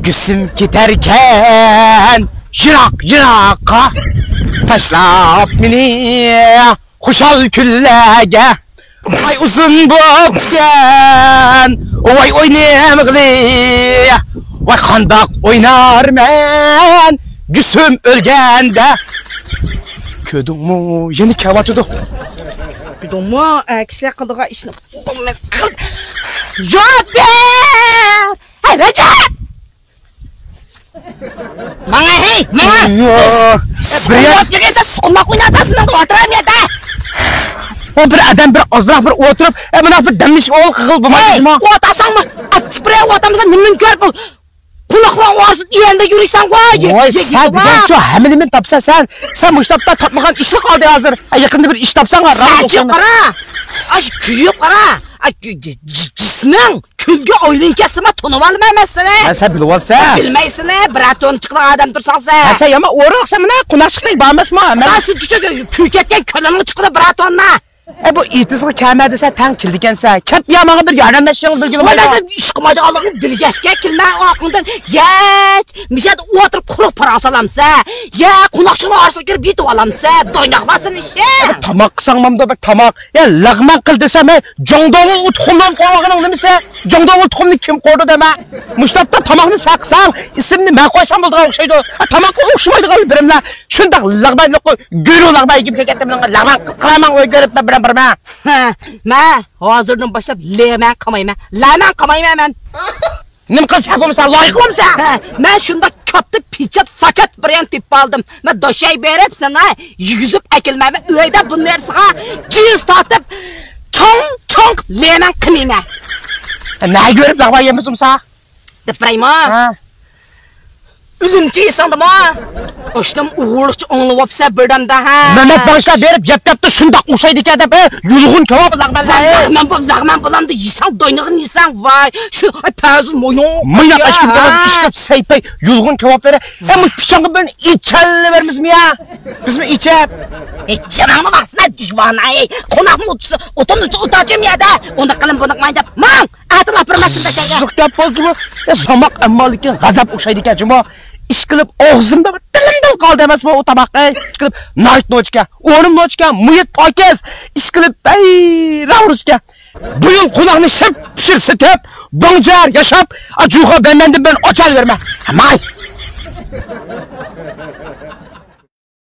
Gülsüm giderken yırak taşlap beni Kuşal külləge Ay uzun botken Oy oynayamıgli Vay kandak oynar men Gülsüm ölgende Ködün mu yeni kevatıdı Ködün mu kişiler kıldığa işini Cevap ver Hey Recep Bana hey bana Sıkılmak gelirse sıkılmak oynatasın oturam ya da O bir adam bir azraq bir oturup Mına bir demiş oğul kıkıl bu Hey otasan mı Atıp buraya otamıza nimin kör bu Kulakla oğarsın iyende yürüysen koy Oy sen diyen çoğu heminimin tapsa sen bu iştapta tapmagan işi kaldı hazır Yakında bir iş tapsan var Saçı kara Aş küyüp kara Cismin külge oylun kesime tonuvalım emezsene Sen bilip olsa Bilmeysene bir ton çıklı adam dursan sen Sen yama uğrak sen bana kunaşıklayı bağırmasma Nasıl küçük külketken kölünü çıklı bir tonla Bu ihtisi kemerde sen tan kildikense Kep yamağı bir yararlaşacağını bilgili var Nasıl işkımaydı Allah'ın bilgeçke kilme o aklından Yes Mişet oturup kuluk parası alamsa Ya kunakçılı arsa girip yitip alamsa Doynaklasın işe Tamak sanmamda bir tamak Ya lağman kıl desem Jongdoğul utkumdan kovağının demişse Jongdoğul utkumunu kim kordu deme Muştapta tamakını saksan İsimini ben koysam bulduğun şeydi Tamak okşumaydı kalı birimle Şundak lağman yok Gürü lağman gibi kettim Lağman kılaman oy görüp ben Ben hazırdan başlayıp lemen kamayım Lemen kamayım hemen Nim kız yapımsa layıklı mısın? Ben şunda kötü piçat façat brand tip aldım Ben doşay berip sana Yüzüp ekilmemi Öyde bunlar sana Cins tatıp Çong lemen kımayım Ne görüp lağman yemizim sana? Dıprayım ha Üzümçü sandım ha Açtım uğurlukçu onlu vapsa birden daha Mehmet bağışla verip yaptı şundak uşaydı ki adam Yulğun kebabı lağman Lağman bulandı yisan doynağın yisan vay Şu pezun moyun Mıynak aşkım kebabı işkep saypay Yulğun kebapları Hem piçangı ben içerli vermiş mi ya? Biz mi içep? Cananı baksana divana Konak mı otun utacım ya da Onda kılın bunu mayda Man atı lapırmasın da çeker Zık yap oldu mu? Zamak emmaliken gazap uşaydı ki acaba İş kılıp ağzımda dilimden kaldı emez mi o tabak İş kılıp narit noçka Oğlum noçka Muyet pakez İş kılıp Ravrusca Bu yıl kulağını şıp pişirsitip Boncar yaşap Acuha benden ben oçal verme May